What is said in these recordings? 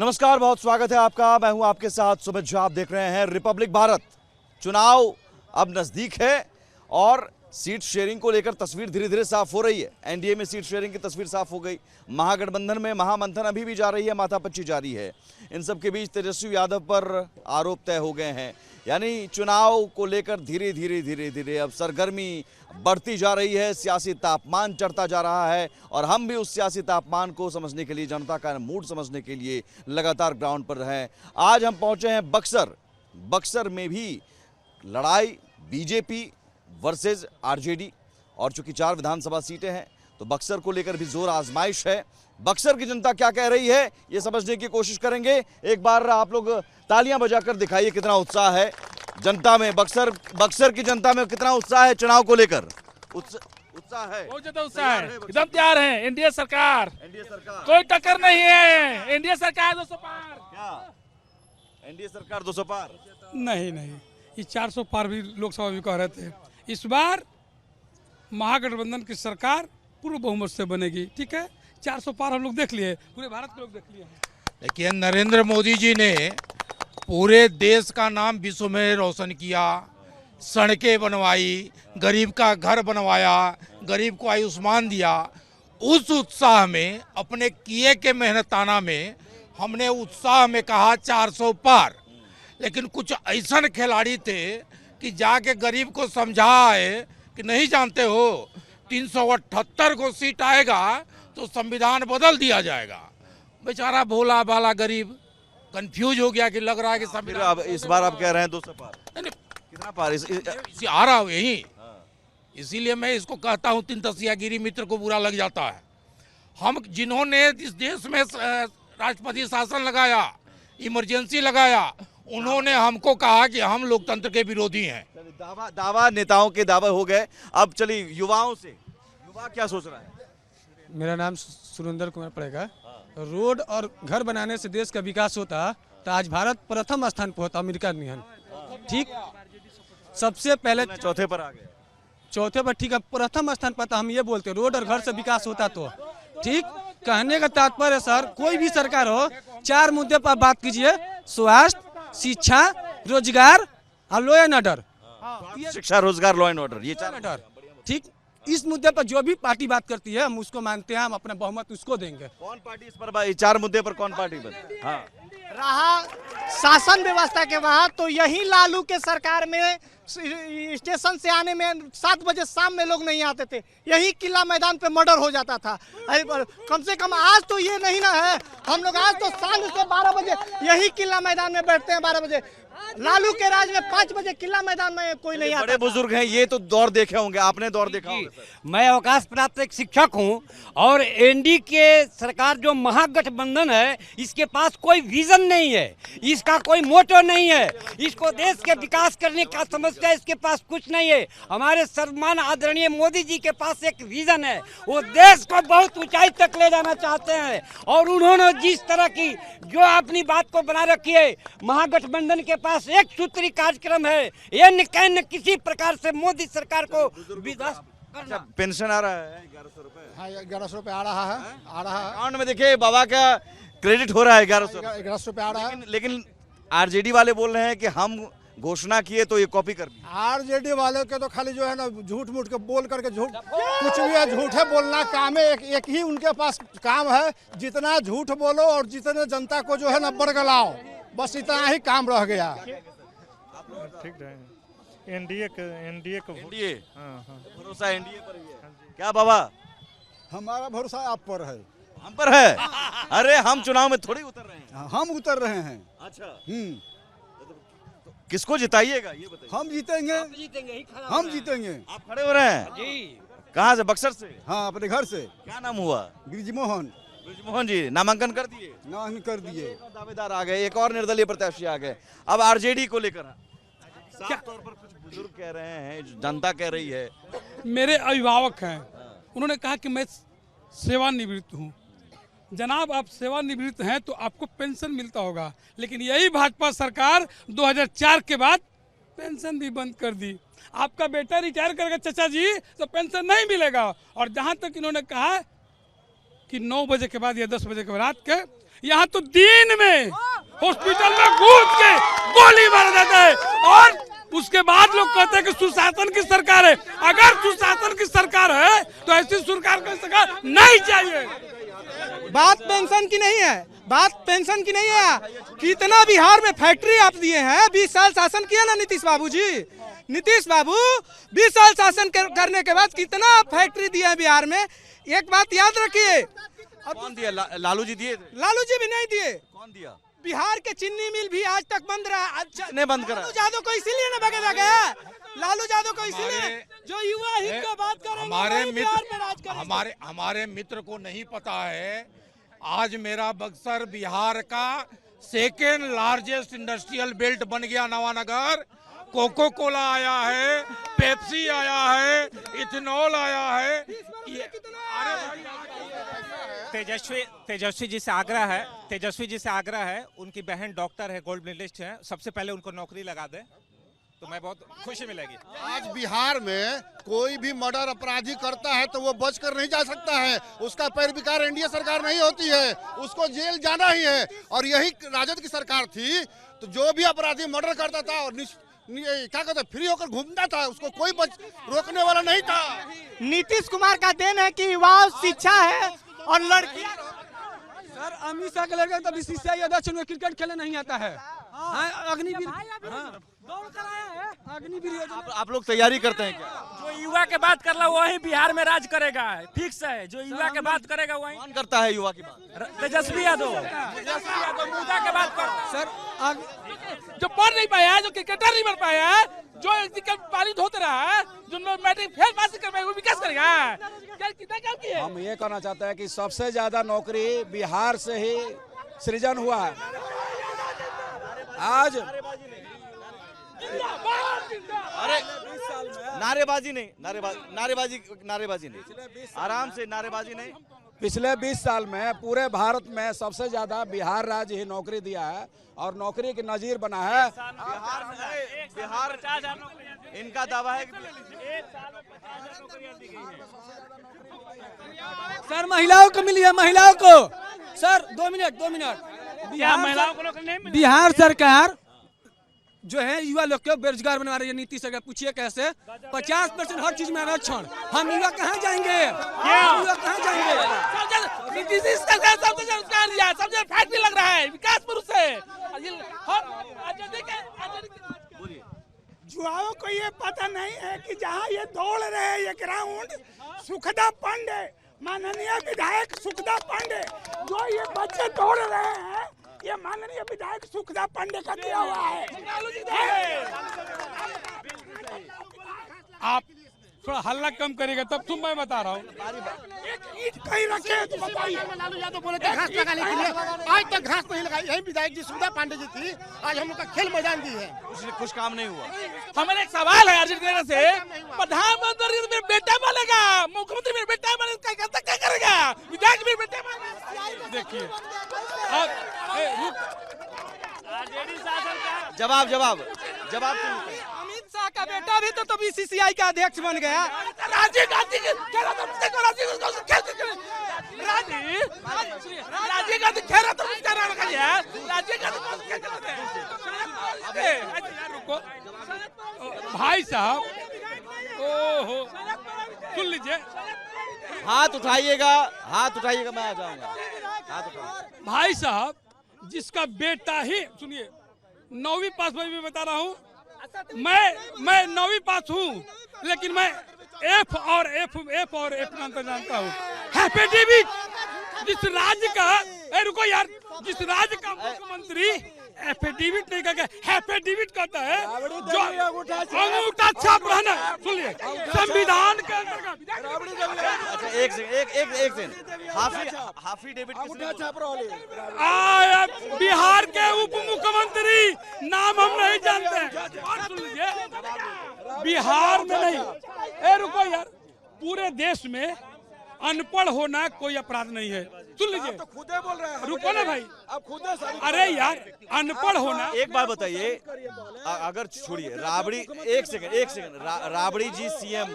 नमस्कार, बहुत स्वागत है आपका। मैं हूं आपके साथ सुमित झा। आप देख रहे हैं रिपब्लिक भारत। चुनाव अब नजदीक है और सीट शेयरिंग को लेकर तस्वीर धीरे धीरे साफ हो रही है। एनडीए में सीट शेयरिंग की तस्वीर साफ हो गई। महागठबंधन में महामंथन अभी भी जा रही है, माथापच्ची जारी है। इन सब के बीच तेजस्वी यादव पर आरोप तय हो गए हैं। यानी चुनाव को लेकर धीरे धीरे अब सरगर्मी बढ़ती जा रही है, सियासी तापमान चढ़ता जा रहा है और हम भी उस सियासी तापमान को समझने के लिए, जनता का मूड समझने के लिए लगातार ग्राउंड पर हैं। आज हम पहुंचे हैं बक्सर में भी लड़ाई बीजेपी वर्सेस आरजेडी, और चूंकि 4 विधानसभा सीटें हैं तो बक्सर को लेकर भी जोर आजमाइश है। बक्सर की जनता क्या कह रही है ये समझने की कोशिश करेंगे। एक बार आप लोग तालियां बजाकर दिखाइए कितना उत्साह है जनता में। बक्सर की जनता में कितना उत्साह है चुनाव को लेकर? उत्साह है, बहुत ज्यादा उत्साह है। एकदम तैयार है। एनडीए सरकार कोई टक्कर नहीं है। एनडीए सरकार 200 पार। क्या एनडीए सरकार 200 पार? नहीं, ये 400 पार भी लोकसभा भी कह रहे थे। इस बार महागठबंधन की सरकार पूर्ण बहुमत से बनेगी। ठीक है, 400 पार हम लोग देख लिए, पूरे भारत के लोग देख लिए। देखिए, नरेंद्र मोदी जी ने पूरे देश का नाम विश्व में रोशन किया, सड़कें बनवाई, गरीब का घर बनवाया, गरीब को आयुष्मान दिया। उस उत्साह में, अपने किए के मेहनताना में, हमने उत्साह में कहा 400 पार। लेकिन कुछ ऐसा खिलाड़ी थे कि जाके गरीब को समझाए कि नहीं जानते हो 378 को सीट आएगा तो संविधान बदल दिया जाएगा। बेचारा भोला भाला गरीब कंफ्यूज हो गया कि लग रहा है कि संविधान। इस बार आप कह रहे हैं 200 पार? कितना पार आ रहा हूँ यही। इसीलिए मैं इसको कहता हूँ 3 तसियागिरी मित्र को बुरा लग जाता है। हम जिन्होंने इस देश में राष्ट्रपति शासन लगाया, इमरजेंसी लगाया, उन्होंने हमको कहा कि हम लोकतंत्र के विरोधी हैं। दावा नेताओं के दावे हो गए। अब चलिए युवाओं से, युवा क्या सोच रहा है? मेरा नाम सुरेंद्र कुमार पड़ेगा। रोड और घर बनाने से देश का विकास होता तो आज भारत प्रथम स्थान पर होता, अमेरिका निहन। ठीक, सबसे पहले चौथे पर आ गए। चौथे पर ठीक है, प्रथम स्थान पर हम ये बोलते रोड और घर से विकास होता तो ठीक। कहने का तात्पर्य सर, कोई भी सरकार हो, 4 मुद्दे पर बात कीजिए: स्वास्थ्य, शिक्षा, रोजगार और लॉ एंड ऑर्डर। शिक्षा, रोजगार, लॉ एंड ऑर्डर, ये 4 ऑर्डर। ठीक, इस मुद्दे पर जो भी पार्टी बात करती है हम उसको मानते हैं, हम अपना बहुमत उसको देंगे। कौन पार्टी इस पर 4 मुद्दे पर कौन पार्टी पर? हाँ, रहा शासन व्यवस्था के बाद तो यही लालू के सरकार में स्टेशन से आने में 7 बजे शाम में लोग नहीं आते थे। यही किला मैदान पे मर्डर हो जाता था। कम से कम आज तो ये नहीं ना है। हम लोग आज तो शाम से 12 बजे यही किला मैदान में बैठते हैं। 12 बजे लालू के राज में 5 बजे किला मैदान में कोई नहीं आता। बड़े बुजुर्ग हैं, ये तो दौर देखे होंगे, आपने दौर देखा होगा। मैं अवकाश प्राप्त एक शिक्षक हूं और एनडीए के सरकार जो महागठबंधन है, इसके पास कोई विजन नहीं है, इसका कोई मोटो नहीं है, इसको देश के विकास करने का समस्या इसके पास कुछ नहीं है। हमारे सम्मान आदरणीय मोदी जी के पास एक विजन है, वो देश को बहुत ऊंचाई तक ले जाना चाहते हैं। और उन्होंने जिस तरह की जो अपनी बात को बना रखी है, महागठबंधन के पास एक सूत्री कार्यक्रम है, ये न किसी प्रकार से मोदी सरकार को विध्वस्त करना। पेंशन आ रहा है 1100 रुपए। हाँ, 1100 रुपए आ रहा है। अकाउंट में देखिए बाबा का क्रेडिट हो रहा है 1100 रुपए आ रहा है। लेकिन आरजेडी वाले बोल रहे हैं कि हम घोषणा किए तो ये कॉपी कर दी। आरजेडी वालों के तो खाली जो है ना झूठ मूठ के बोल करके झूठ, कुछ भी है, झूठे बोलना काम है। एक ही उनके पास काम है, जितना झूठ बोलो और जितने जनता को जो है ना बरगलाओ, बस इतना ही काम रह गया। ठीक है, एनडीए भरोसा एनडीए पर ही है। क्या बाबा? हमारा भरोसा आप पर है। हम पर है? अरे हम चुनाव में थोड़ी उतर रहे हैं। हम उतर रहे हैं। अच्छा, किसको जिताइएगा ये बताइए। हम जीतेंगे, हम जीतेंगे। आप खड़े हो रहे हैं जी? कहाँ से? बक्सर से? हाँ, अपने घर से। क्या नाम हुआ? ब्रिजमोहन जी। नामांकन कर दिए? नामांकन कर दिए। दावेदार आ गए, एक और निर्दलीय प्रत्याशी आ गए। अब आरजेडी को लेकर साफ तौर पर कुछ बुजुर्ग कह रहे हैं, जनता कह रही है। मेरे अभिभावक हैं, उन्होंने कहा कि मैं सेवानिवृत्त हूँ। जनाब, आप सेवानिवृत्त हैं तो आपको पेंशन मिलता होगा, लेकिन यही भाजपा सरकार 2004 के बाद पेंशन भी बंद कर दी। आपका बेटा रिटायर करेगा चाचा जी तो पेंशन नहीं मिलेगा। और जहाँ तक इन्होंने कहा कि 9 बजे के बाद या 10 बजे के बाद रात के यहाँ तो दिन में हॉस्पिटल में घुस के गोली मार देते हैं और उसके बाद लोग कहते हैं कि सुशासन की सरकार है। अगर सुशासन की सरकार है तो ऐसी सरकार की सरकार नहीं चाहिए। बात पेंशन की नहीं है, बात पेंशन की नहीं है। कितना बिहार में फैक्ट्री आप दिए हैं, 20 साल शासन किया ना नीतीश बाबू जी। नीतीश बाबू 20 साल शासन करने के बाद कितना फैक्ट्री दिए हैं बिहार में। एक बात याद रखिए। कौन दिया? लालू जी दिए? लालू जी भी नहीं दिए। कौन दिया? बिहार के चीनी मिल भी आज तक बंद रहा। किसने बंद करा? लालू यादव को इसीलिए ना भगा गया। लालू यादव को इसीलिए जो युवा हित का बात करेंगे हमारे मित्र को नहीं पता है, आज मेरा बक्सर बिहार का सेकेंड लार्जेस्ट इंडस्ट्रियल बेल्ट बन गया। नवानगर कोको कोला आया है, पेप्सी आया है, इथेनॉल आया है। तेजस्वी जी से आग्रह है, उनकी बहन डॉक्टर है, गोल्ड मेडलिस्ट है, सबसे पहले उनको नौकरी लगा दे तो मैं बहुत खुशी मिलेगी। आज बिहार में कोई भी मर्डर अपराधी करता है तो वो बच कर नहीं जा सकता है। उसका पैरविकार एनडीए सरकार नहीं होती है, उसको जेल जाना ही है। और यही राजद की सरकार थी तो जो भी अपराधी मर्डर करता था और क्या कहते फ्री होकर घूमता था, उसको कोई रोकने वाला नहीं था। नीतीश कुमार का देन है कि युवा शिक्षा है और लड़कियां। सर अमित शाह के लड़का तो बीसीसीआई अध्यक्ष में क्रिकेट खेलने नहीं आता है। अग्निवीर आप लोग तैयारी करते हैं क्या? जो युवा के बात कर रहा वही बिहार में राज करेगा, फिक्स है। जो युवा के बात करेगा वही। कौन करता है युवा की बात? तेजस्वी यादव मुद्दा के बात करता है। सर जो पढ़ नहीं पाया है, जो क्रिकेटर नहीं बन पाया है, जो पानी धोते रहा है, जो मैट्रिक फेल पास कर पाया वो विकास करेगा। हम ये कहना चाहते हैं कि सबसे ज्यादा नौकरी बिहार से ही सृजन हुआ है। आज अरे नारेबाजी नहीं, नारेबाजी नहीं, आराम से नारेबाजी नहीं। पिछले 20 साल में पूरे भारत में सबसे ज्यादा बिहार राज्य ही नौकरी दिया है और नौकरी की नजीर बना है। बिहार इनका दावा है कि सर महिलाओं को मिली है, महिलाओं को। सर 2 मिनट बिहार सरकार जो है युवा लोग को बेरोजगार बना रही है। नीतीश सरकार पूछिए कैसे 50% हर चीज में आरक्षण। हम युवा कहाँ जाएंगे? युवा कहाँ जाएंगे? नीतीश सरकार सबसे रोजगार दिया, सबसे फैक्ट्री लग रहा है विकास पुरुष है। युवाओं को ये पता नहीं है कि जहाँ ये दौड़ रहे हैं ये ग्राउंड सुखदा पांडे, माननीय विधायक सुखदा पांडे, जो ये बच्चे दौड़ रहे हैं ये माननीय विधायक सुखदा पांडे का दिया हुआ है। आप थोड़ा हल्ला कम करेगा तब तुम मैं बता रहा हूँ। एक ईंट कहीं रखे तो बताइए। लालू यादव बोले थे घास लगाने के लिए, आज तक घास नहीं लगाई। यही विधायक जी सुखदा पांडे जी थी, आज हम लोग का खेल मैदान दी है, कुछ काम नहीं हुआ। हमारे एक सवाल है अर्जुन से, प्रधानमंत्री मेरा बेटा बनेगा, मुख्यमंत्री मेरा बेटा बनेगा, क्या करेगा? विधायक मेरा बेटा बनेगा। देखिए जवाब अमित शाह का बेटा भी तो बीसीसीआई का अध्यक्ष बन गया। राजीव गांधी भाई साहब, ओहो सुन लीजिए, हाथ उठाइएगा, मैं आ जाऊंगा। हाथ उठाओ भाई साहब, जिसका बेटा ही सुनिए 9वीं पास, मैं बता रहा हूँ, मैं 9वीं पास हूँ, लेकिन मैं एफ और एफ का अंतर जानता हूँ। एफिडेविट जिस राज्य का, रुको यार, जिस राज्य का मुख्यमंत्री एफिडेविट नहीं कहता, एफिडेविट कहता है जो अंगूठा छाप रहना। सुनिए संविधान के अंतर्गत। अच्छा एक सेकंड, हाफी डेविड बिहार के उप मुख्यमंत्री, नाम हम नहीं जानते। और सुन लीजिए, बिहार में नहीं, रुको यार, पूरे देश में अनपढ़ होना कोई अपराध नहीं है। सुन लीजिए, तो खुदे बोल रहे हैं, रुको ना भाई, अब खुदे। अरे यार अनपढ़ होना। एक बात बताइए, अगर छोड़िए राबड़ी, एक सेकंड, राबड़ी जी सीएम,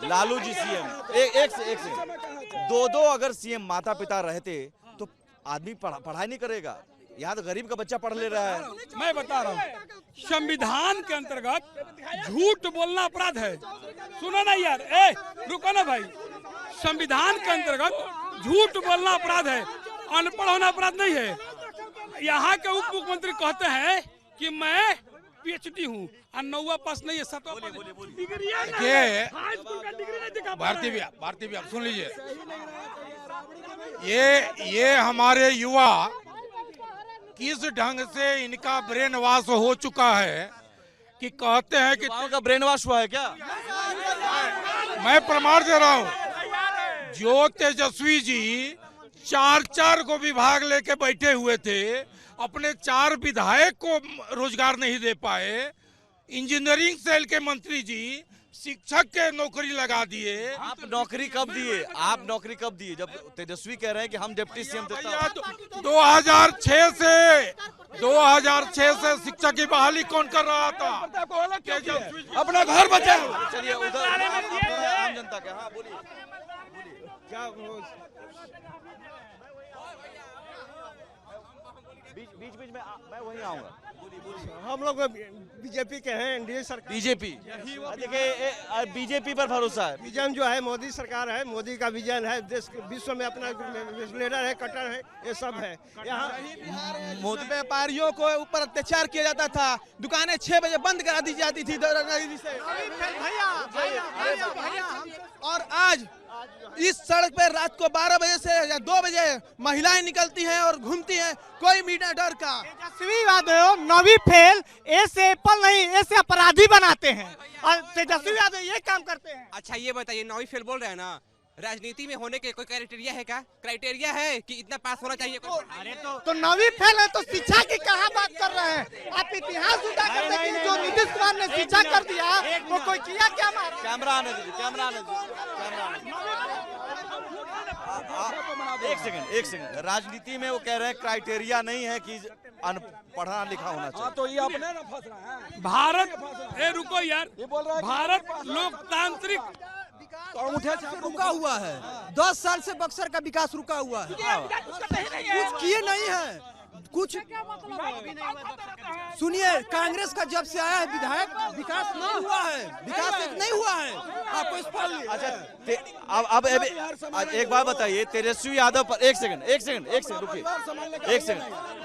लालू जी सीएम, एक सेकंड, दो अगर सीएम माता पिता रहते तो आदमी पढ़ाई नहीं करेगा। यहाँ तो गरीब का बच्चा पढ़ ले रहा है। मैं बता रहा हूँ, संविधान के अंतर्गत झूठ बोलना अपराध है। सुनो ना यार, रुको ना भाई। संविधान के अंतर्गत झूठ बोलना अपराध है, अनपढ़ होना अपराध नहीं है। यहाँ के उप मुख्यमंत्री कहते हैं कि मैं PhD हूँ और 9वां पास नहीं है, 7वां पास। भारती भैया सुन लीजिए, ये हमारे युवा किस ढंग से इनका ब्रेन वॉश हो चुका है कि कहते हैं कि का ब्रेन वॉश हुआ है क्या? मैं प्रमाण दे रहा हूँ, जो तेजस्वी जी 4 को विभाग लेके बैठे हुए थे, अपने 4 विधायक को रोजगार नहीं दे पाए। इंजीनियरिंग सेल के मंत्री जी शिक्षक के नौकरी लगा दिए। आप नौकरी कब दिए? आप नौकरी कब दिए? जब तेजस्वी कह रहे हैं कि हम डिप्टी सीएम देता है। 2006 से शिक्षक की बहाली कौन कर रहा था? अपना घर बचाओ। चलिए उधर आम जनता के, हाँ बोलिए क्या बीच में मैं वहीं आऊंगा। हम लोग बीजेपी के हैं, एनडीए सरकार। बीजेपी देखिए, बीजेपी पर भरोसा है। विजन जो है मोदी सरकार है, मोदी का विजन है, देश विश्व में अपना लीडर है, कटर है, ये सब है। यहाँ मोदी व्यापारियों को ऊपर अत्याचार किया जाता था, दुकानें 6 बजे बंद करा दी जाती थी और आज इस सड़क पर रात को 12 बजे से या 2 बजे महिलाएं निकलती हैं और घूमती हैं, कोई मीडिया डर का। तेजस्वी यादव 9वीं फेल ऐसे एप्पल नहीं, ऐसे अपराधी बनाते हैं और तेजस्वी यादव ये काम करते हैं। अच्छा ये बताइए, 9वीं फेल बोल रहे हैं ना, राजनीति में होने के कोई क्राइटेरिया है क्या? क्राइटेरिया है कि इतना पास होना चाहिए? अरे तो 9वीं फेल है तो शिक्षा की कहाँ बात कर रहे हैं आप? इतिहास उठा कर देखिए, जो नीतीश कुमार ने शिक्षा कर दिया वो कोई किया क्या? कैमरा आने दीजिए, कैमरा आने दीजिए। एक सेकंड। राजनीति में वो कह रहे हैं क्राइटेरिया नहीं है कि पढ़ना लिखा होना चाहिए। तो ये अपने ना फंस रहा है। भारत, रुको यार, भारत लोकतांत्रिक अंगूठे छाप रुका हुआ है। 10 साल से बक्सर का विकास रुका हुआ है, कुछ किए नहीं है। कुछ सुनिए, कांग्रेस का जब से आया है विधायक, विकास नहीं हुआ है, विकास नहीं हुआ है। आपको इस पर अच्छा अब एक बात बताइए, तेजस्वी यादव पर एक सेकंड रुकिए, एक सेकंड।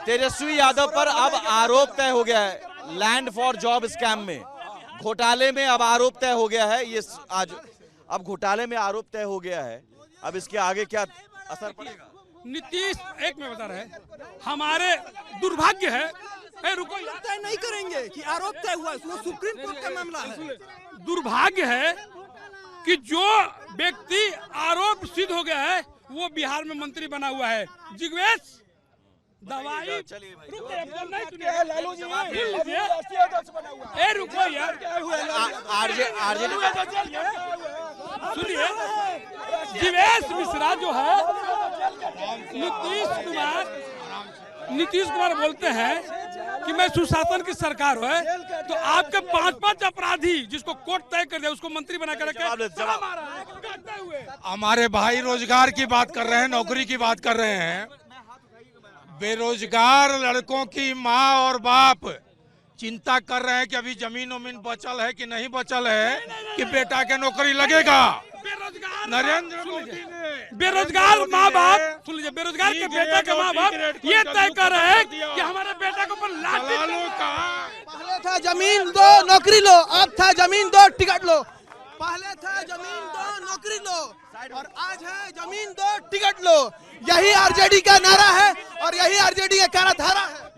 तेजस्वी यादव पर अब आरोप तय हो गया है, लैंड फॉर जॉब स्कैम में, घोटाले में अब आरोप तय हो गया है। ये आज अब घोटाले में आरोप तय हो गया है, अब इसके आगे क्या असर पड़ेगा? नीतीश, एक में बता रहे हैं, हमारे दुर्भाग्य है, रुको, तय नहीं करेंगे कि आरोप तय हुआ, वो सुप्रीम कोर्ट का मामला है। दुर्भाग्य है कि जो व्यक्ति आरोप सिद्ध हो गया है वो बिहार में मंत्री बना हुआ है। जिग्वेश दवाई, रुको यार, सुनिए, जिवेश मिश्रा जो है, नीतीश कुमार बोलते हैं कि मैं सुशासन की सरकार है, तो आपके 5 अपराधी जिसको कोर्ट तय कर दिया उसको मंत्री बना कर हमारे भाई रोजगार की बात कर रहे हैं, नौकरी की बात कर रहे हैं। बेरोजगार लड़कों की माँ और बाप चिंता कर रहे हैं कि अभी जमीन उमीन बचल है कि नहीं बचल है, कि बेटा के नौकरी लगेगा। नरेंद्र मोदी ने बेरोजगार माँ बाप, सुन लीजिए, बेरोजगार के बेटा के माँ बाप ये तय कर रहे हैं कि हमारे बेटा को पहले था जमीन दो नौकरी लो, अब था जमीन दो टिकट लो। पहले था जमीन दो नौकरी लो और आज है जमीन दो टिकट लो। यही आरजेडी का नारा है और यही आरजेडी का काराधारा है।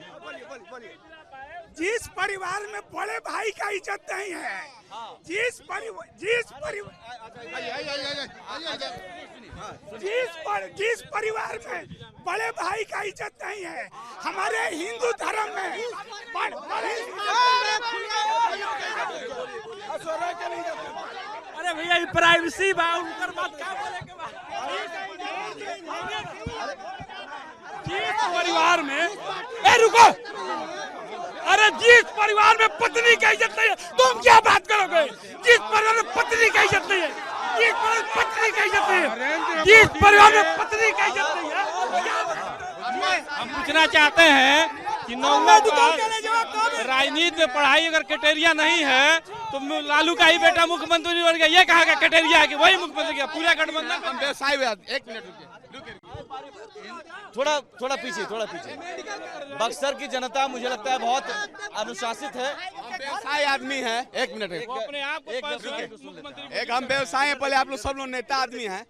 जिस परिवार में बड़े भाई का इज्जत नहीं है, जिस परिवार में बड़े भाई का इज्जत नहीं है, हमारे हिंदू धर्म में अरे भैया ये प्राइवेसी बा, उनकर बात क्या बोले के बा। जिस परिवार में, रुको, अरे जिस परिवार में पत्नी की इज्जत नहीं है, तुम क्या बात करोगे? जिस परिवार में पत्नी की इज्जत नहीं है, जिस परिवार में पत्नी की इज्जत नहीं है, जिस परिवार में पत्नी की इज्जत नहीं है, हम पूछना चाहते हैं कि नौवा राजनीति में पढ़ाई अगर क्राइटेरिया नहीं है तो लालू का ही बेटा मुख्यमंत्री बन गया, ये कहा गया क्राइटेरिया है कि वही मुख्यमंत्री गया, पूरा गठबंधन। हम व्यवसाय, एक मिनट थोड़ा पीछे बक्सर की जनता मुझे लगता है बहुत अनुशासित है। व्यवसाय आदमी है। एक मिनट, अपने आप को एक हम व्यवसाय हैं, पहले आप लोग सब लोग नेता आदमी हैं,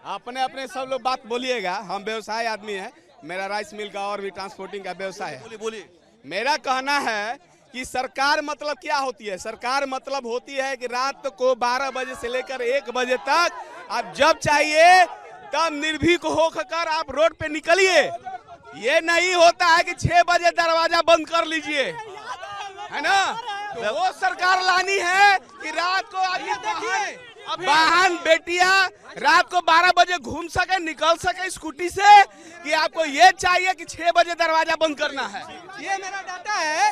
अपने अपने सब लोग बात बोलिएगा। हम व्यवसाय आदमी हैं, मेरा राइस मिल का और भी ट्रांसपोर्टिंग का व्यवसाय है। बोलिए। मेरा कहना है कि सरकार मतलब क्या होती है? सरकार मतलब होती है कि रात को 12 बजे से लेकर 1 बजे तक आप जब चाहिए तब निर्भीक होकर आप रोड पे निकलिए। ये नहीं होता है कि 6 बजे दरवाजा बंद कर लीजिए, है ना? तो वो सरकार लानी है कि रात को आदमी वाहन बेटियां रात को 12 बजे घूम सके, निकल सके स्कूटी से, कि आपको ये चाहिए कि 6 बजे दरवाजा बंद करना है। ये मेरा डाटा है।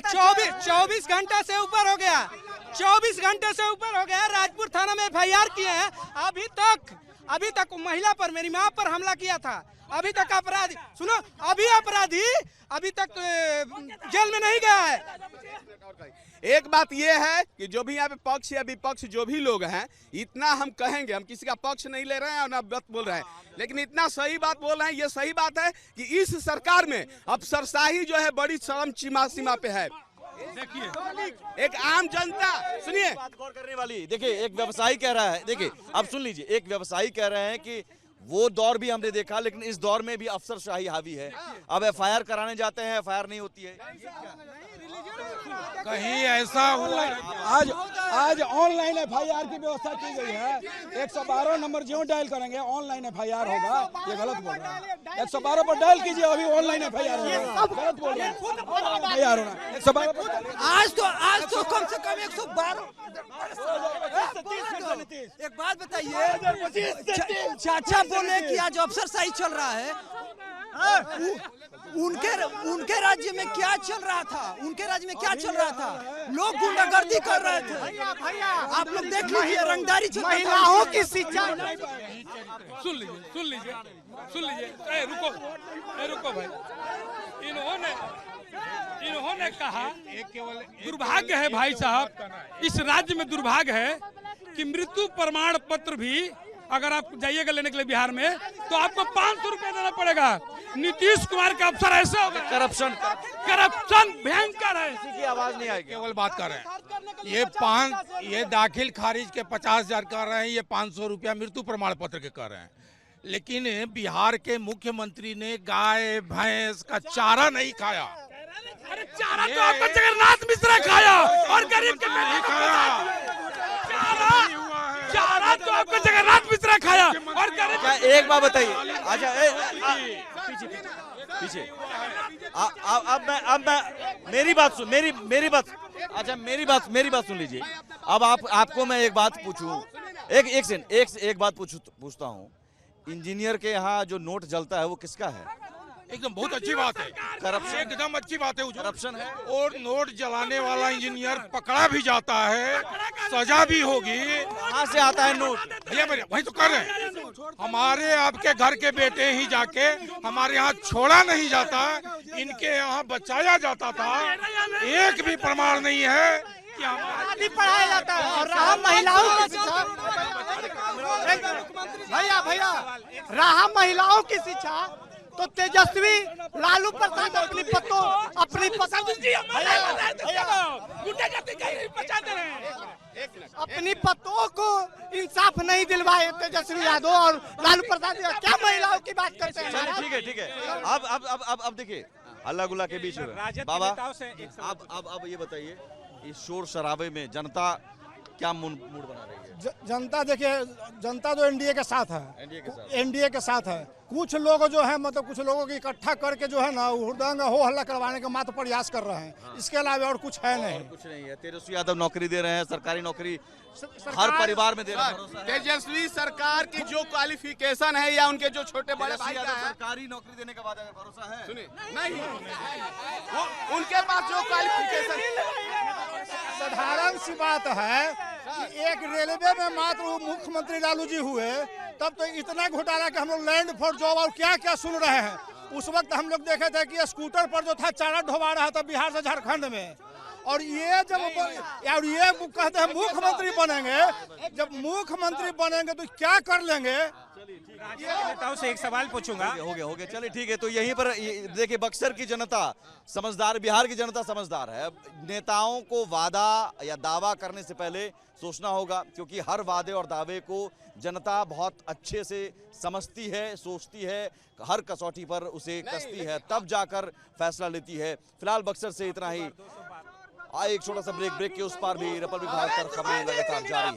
24 घंटा से ऊपर हो गया, 24 घंटे से ऊपर हो गया। राजपुर थाना में FIR किए हैं। अभी तक महिला पर, मेरी माँ पर हमला किया था। अभी तक अपराधी, सुनो, अपराधी अभी तक जेल में नहीं गया है। एक बात ये है कि जो भी यहाँ पे पक्ष या विपक्ष जो भी लोग हैं, इतना हम कहेंगे, हम किसी का पक्ष नहीं ले रहे हैं और ना बात बोल रहे हैं, लेकिन इतना सही बात बोल रहे हैं। ये सही बात है कि इस सरकार में अफसरशाही जो है बड़ी चरम सीमा पे है। देखिए, एक आम जनता, सुनिए, बात गौर करने वाली। देखिए, एक व्यवसायी कह रहा है, देखिए अब सुन लीजिए, एक व्यवसायी कह रहे हैं कि वो दौर भी हमने देखा, लेकिन इस दौर में भी अफसरशाही हावी है। अब FIR कराने जाते हैं, FIR नहीं होती है। कहीं ऐसा हुआ? आज ऑनलाइन FIR की व्यवस्था की गई है। 112 नंबर जो डायल करेंगे ऑनलाइन FIR होगा। ये गलत बोल रहा है। 112 पर डायल कीजिए, अभी ऑनलाइन FIR होगा। गलत बोल रहा है, FIR होना 112 पर। आज तो कम से कम 112। एक बात बताइए, चाचा बोले कि आज अफसरशाही चल रहा है। उनके राज्य में क्या चल रहा था? लोग गुंडागर्दी कर रहे थे। आप लोग देख लीजिए, रंगदारी चल रहा था। महिलाओं की शिक्षा। सुन लीजिए। रुको भाई। इन्होंने कहा, दुर्भाग्य है भाई साहब, इस राज्य में दुर्भाग्य है कि मृत्यु प्रमाण पत्र भी अगर आप जाइएगा लेने के लिए बिहार में तो आपको 500 रुपए देना पड़ेगा। नीतीश कुमार का अफसर ऐसे हो गया। करप्शन भयंकर है। किसी की आवाज नहीं आएगी। केवल बात कर रहे हैं। ये दाखिल खारिज के 50,000 कर रहे हैं, ये 500 रुपया मृत्यु प्रमाण पत्र के कर रहे हैं। लेकिन बिहार के मुख्यमंत्री ने गाय भैंस का चारा नहीं खाया। अरे चारा तो आपका जगन्नाथ मिश्रा खाया और गरीब के नहीं खाया। चारा तो आपका जगन्नाथ मिश्रा खाया और गरीब। क्या एक बात बताइए? अच्छा, पीछे अब मैं मेरी बात सुन लीजिए। अब आपको मैं एक बात पूछूं, एक बात पूछता हूं। इंजीनियर के यहाँ जो नोट जलता है वो किसका है? एकदम बहुत अच्छी बात है। करप्शन, एकदम अच्छी बात है। करप्शन है। और नोट जलाने वाला इंजीनियर पकड़ा भी जाता है, सजा भी होगी। कहाँ से आता है नोट? भैया वही तो कर रहे हैं। हमारे आपके घर के बेटे ही जाके हमारे यहाँ छोड़ा नहीं जाता, इनके यहाँ बचाया जाता था। एक भी प्रमाण नहीं है कि हमारा पढ़ाया जाता है। और रहा महिलाओं की शिक्षा, रहा महिलाओं की शिक्षा, तो तेजस्वी लालू प्रसाद अपनी पत्तों को इंसाफ नहीं दिलवाए तेजस्वी यादव और लालू प्रसाद। क्या महिलाओं की बात करते हैं? ठीक है। अब देखिए, हल्ला गुल्ला के बीच में बाबा, अब ये बताइए, इस शोर शराबे में जनता क्या मूड बना रही है? जनता देखिए, जनता तो एनडीए के साथ है। कुछ लोग जो है, मतलब कुछ लोगों को इकट्ठा करके जो है ना हुड़दंग हो हल्ला करवाने का मात्र प्रयास कर रहे हैं। इसके अलावा और कुछ है नहीं। कुछ नहीं है। तेजस्वी यादव नौकरी दे रहे हैं, सरकारी नौकरी हर परिवार में दे रहे हैं। तेजस्वी सरकार की जो क्वालिफिकेशन है या उनके जो छोटे बड़े भाई का सरकारी नौकरी देने का वादा भरोसा है? सुनिए, नहीं, उनके पास जो क्वालिफिकेशन, साधारण सी बात है कि एक रेलवे में मात्र मुख्यमंत्री लालू जी हुए तब तो इतना घोटाला कि हम लोग लैंड फॉर जॉब और क्या क्या सुन रहे हैं। उस वक्त हम लोग देखे थे कि स्कूटर पर जो था चारा ढोवा रहा था बिहार से झारखंड में। और ये जब ये कहते हैं मुख्यमंत्री बनेंगे, जब मुख्यमंत्री बनेंगे तो क्या कर लेंगे। नेताओं से एक सवाल पूछूंगा। हो गया चलिए ठीक है। तो यहीं पर देखिए, बक्सर की जनता समझदार, बिहार की जनता समझदार है। नेताओं को वादा या दावा करने से पहले सोचना होगा, क्योंकि हर वादे और दावे को जनता बहुत अच्छे से समझती है, सोचती है, हर कसौटी पर उसे कसती है, तब जाकर फैसला लेती है। फिलहाल बक्सर से इतना ही। एक छोटा सा ब्रेक के उस पार भी रिपब्लिक भारत पर खबरें लगातार जारी है।